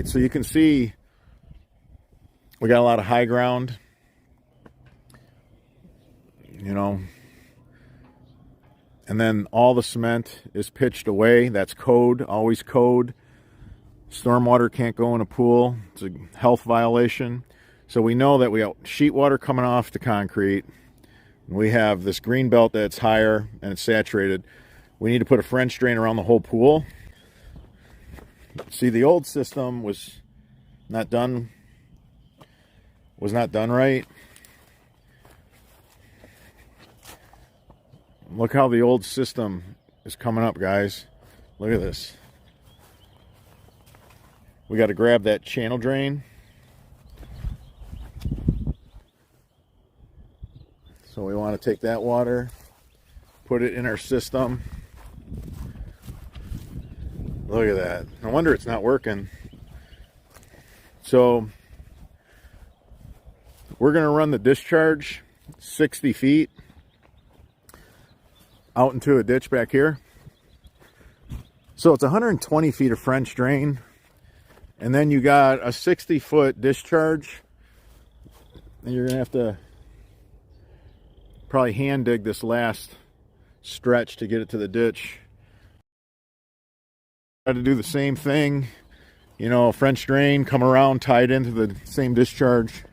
right, so you can see we got a lot of high ground, you know, and then all the cement is pitched away. That's code, always code. Stormwater can't go in a pool. It's a health violation. So we know that we got sheet water coming off the concrete. We have this green belt that's higher and it's saturated. We need to put a French drain around the whole pool. See, the old system was not done right. Look how the old system is coming up, guys. Look at this. We got to grab that channel drain. So we want to take that water, put it in our system. Look at that. No wonder it's not working. So we're going to run the discharge 60 feet out into a ditch back here. So it's 120 feet of French drain. And then you got a 60-foot discharge. And you're going to have to probably hand dig this last stretch to get it to the ditch. Got to do the same thing. You know, French drain, come around, tie it into the same discharge.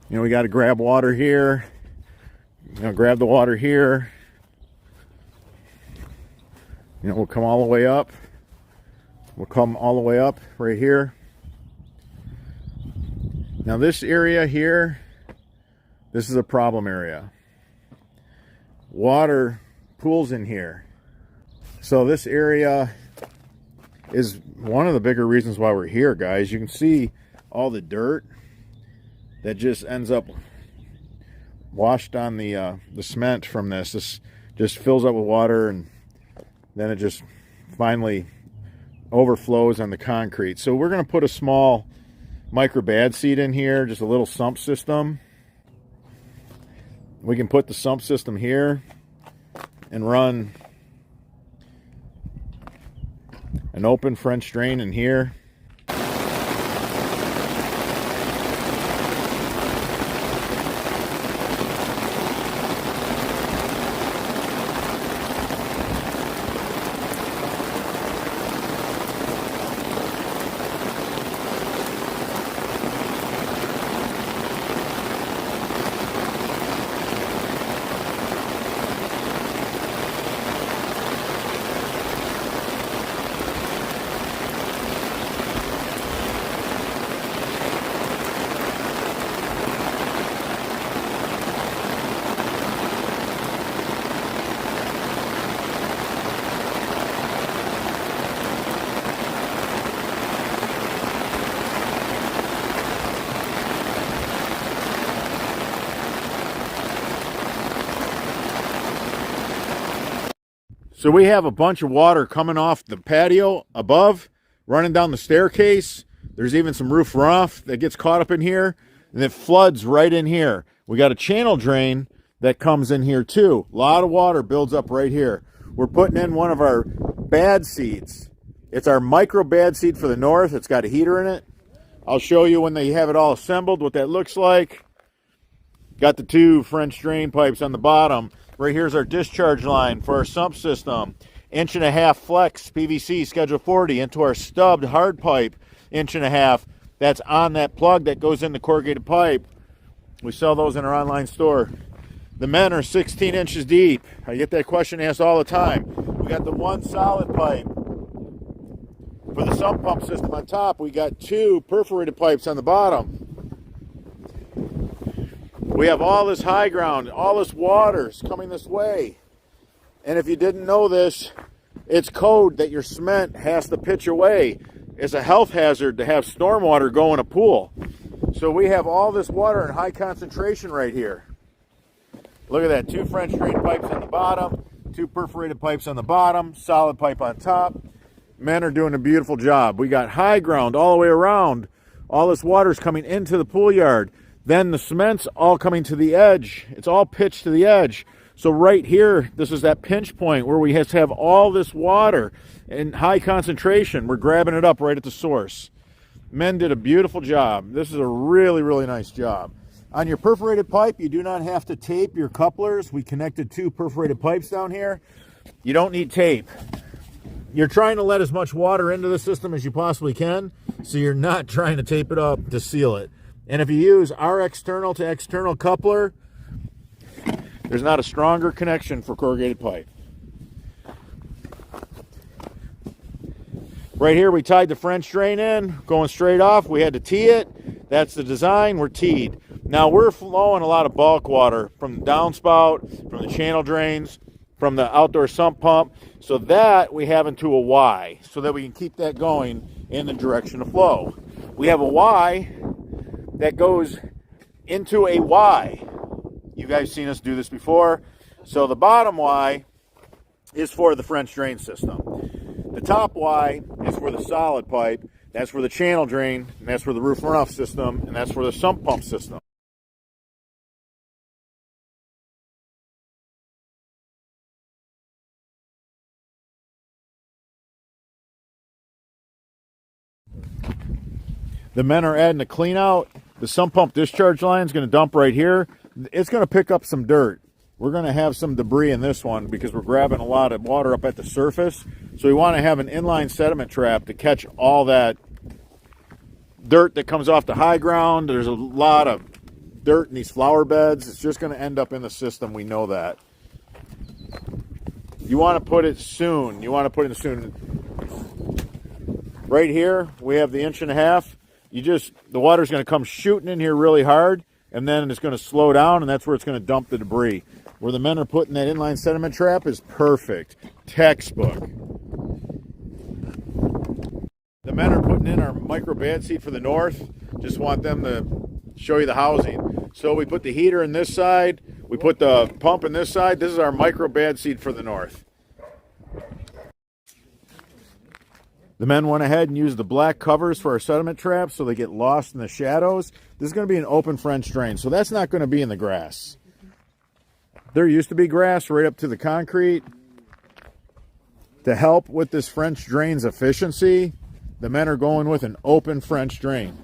You know, we got to grab water here. You know, grab the water here. You know, we'll come all the way up. We'll come all the way up right here. Now this area here, this is a problem area. Water pools in here. So this area is one of the bigger reasons why we're here, guys. You can see all the dirt that just ends up washed on the cement from this. This just fills up with water, and then it just finally overflows on the concrete. So we're going to put a small micro bad seed in here, just a little sump system. We can put the sump system here and run an open French drain in here. So we have a bunch of water coming off the patio above, running down the staircase. There's even some roof runoff that gets caught up in here, and it floods right in here. We got a channel drain that comes in here too. A lot of water builds up right here. We're putting in one of our bad seeds. It's our micro bad seed for the north. It's got a heater in it. I'll show you when they have it all assembled what that looks like. Got the two French drain pipes on the bottom. Right here's our discharge line for our sump system. 1.5" flex PVC schedule 40 into our stubbed hard pipe, 1.5". That's on that plug that goes in the corrugated pipe. We sell those in our online store. The men are 16 inches deep. I get that question asked all the time. We got the one solid pipe for the sump pump system on top. We got two perforated pipes on the bottom. We have all this high ground, all this water's coming this way. And if you didn't know this, it's code that your cement has to pitch away. It's a health hazard to have stormwater go in a pool. So we have all this water in high concentration right here. Look at that, two French drain pipes on the bottom, two perforated pipes on the bottom, solid pipe on top. Men are doing a beautiful job. We got high ground all the way around. All this water's coming into the pool yard. Then the cement's all coming to the edge. It's all pitched to the edge. So right here, this is that pinch point where we have to have all this water in high concentration. We're grabbing it up right at the source. Men did a beautiful job. This is a really, really nice job. On your perforated pipe, you do not have to tape your couplers. We connected 2 perforated pipes down here. You don't need tape. You're trying to let as much water into the system as you possibly can, so you're not trying to tape it up to seal it. And if you use our external to external coupler, there's not a stronger connection for corrugated pipe. Right here, we tied the French drain in, going straight off. We had to tee it. That's the design. We're teed. Now, we're flowing a lot of bulk water from the downspout, from the channel drains, from the outdoor sump pump. So that we have into a Y, so that we can keep that going in the direction of flow. We have a Y that goes into a Y. You guys seen us do this before. So the bottom Y is for the French drain system. The top Y is for the solid pipe. That's for the channel drain, and that's for the roof runoff system, and that's for the sump pump system. The men are adding a clean out. The sump pump discharge line is going to dump right here. It's going to pick up some dirt. We're going to have some debris in this one because we're grabbing a lot of water up at the surface. So we want to have an inline sediment trap to catch all that dirt that comes off the high ground. There's a lot of dirt in these flower beds. It's just going to end up in the system. We know that. You want to put it soon. You want to put it soon. Right here, we have the 1.5 inch. The water's going to come shooting in here really hard, and then it's going to slow down, and that's where it's going to dump the debris. Where the men are putting that inline sediment trap is perfect. Textbook. The men are putting in our micro bad seed for the north. Just want them to show you the housing. So we put the heater in this side. We put the pump in this side. This is our micro bad seed for the north. The men went ahead and used the black covers for our sediment traps so they get lost in the shadows. This is going to be an open French drain, so that's not going to be in the grass. There used to be grass right up to the concrete. To help with this French drain's efficiency, the men are going with an open French drain.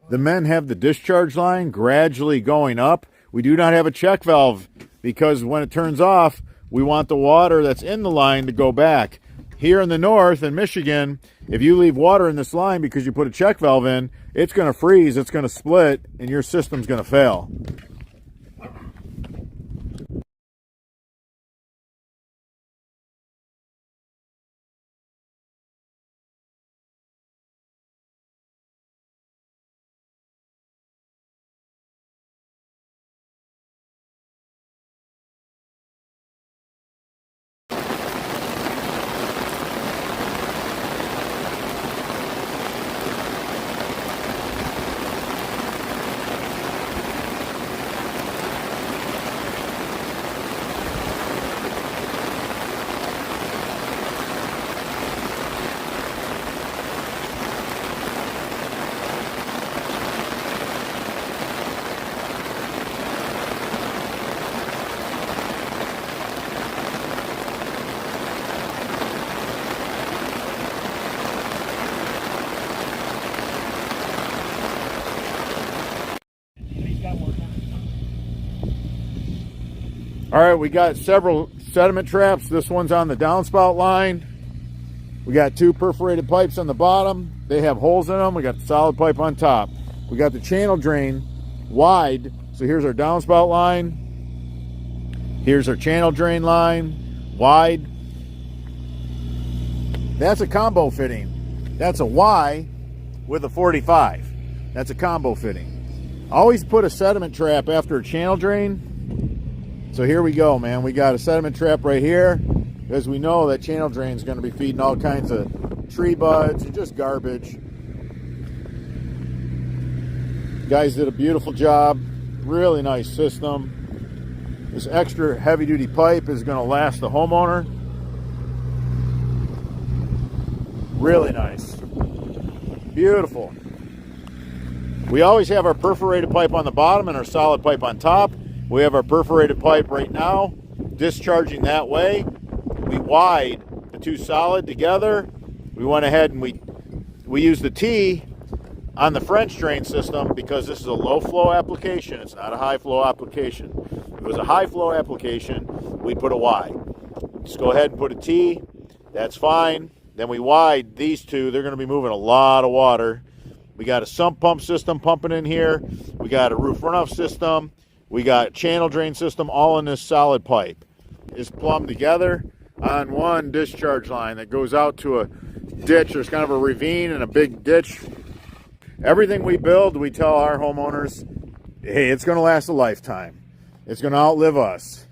The men have the discharge line gradually going up. We do not have a check valve because when it turns off, we want the water that's in the line to go back. Here in the north, in Michigan, if you leave water in this line because you put a check valve in, it's going to freeze, it's going to split, and your system's going to fail. All right, we got several sediment traps. This one's on the downspout line. We got 2 perforated pipes on the bottom. They have holes in them. We got the solid pipe on top. We got the channel drain wide. So here's our downspout line. Here's our channel drain line, wide. That's a combo fitting. That's a Y with a 45. That's a combo fitting. Always put a sediment trap after a channel drain. So here we go, man. We got a sediment trap right here, because we know that channel drain is going to be feeding all kinds of tree buds and just garbage. Guys did a beautiful job. Really nice system. This extra heavy-duty pipe is going to last the homeowner. Really nice. Beautiful. We always have our perforated pipe on the bottom and our solid pipe on top. We have our perforated pipe right now, discharging that way. We wide the two solid together. We went ahead and we used the T on the French drain system because this is a low flow application. It's not a high flow application. If it was a high flow application, we'd put a Y. Just go ahead and put a T. That's fine. Then we wide these two. They're going to be moving a lot of water. We got a sump pump system pumping in here. We got a roof runoff system. We got channel drain system all in this solid pipe. It's plumbed together on one discharge line that goes out to a ditch. There's kind of a ravine and a big ditch. Everything we build, we tell our homeowners, hey, it's going to last a lifetime. It's going to outlive us.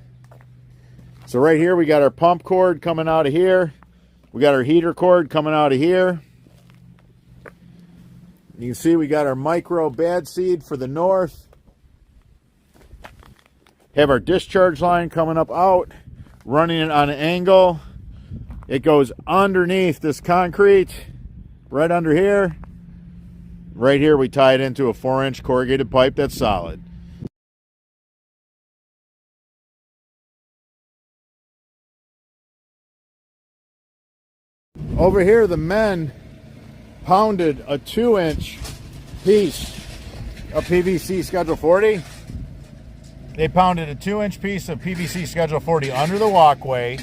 So right here, we got our pump cord coming out of here. We got our heater cord coming out of here. You can see we got our micro bad seed for the north. Have our discharge line coming up out, running it on an angle. It goes underneath this concrete, right under here. Right here, we tie it into a 4-inch corrugated pipe that's solid. Over here, the men pounded a 2-inch piece of PVC Schedule 40. They pounded a 2-inch piece of PVC Schedule 40 under the walkway,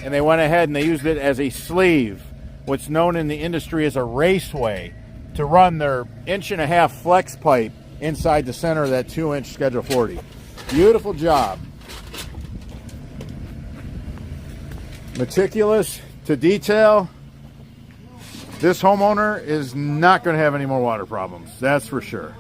and they went ahead and they used it as a sleeve, what's known in the industry as a raceway, to run their 1.5-inch flex pipe inside the center of that 2-inch Schedule 40. Beautiful job. Meticulous to detail. This homeowner is not going to have any more water problems, that's for sure.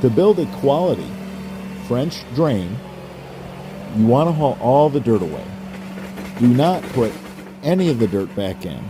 To build a quality French drain, you want to haul all the dirt away. Do not put any of the dirt back in.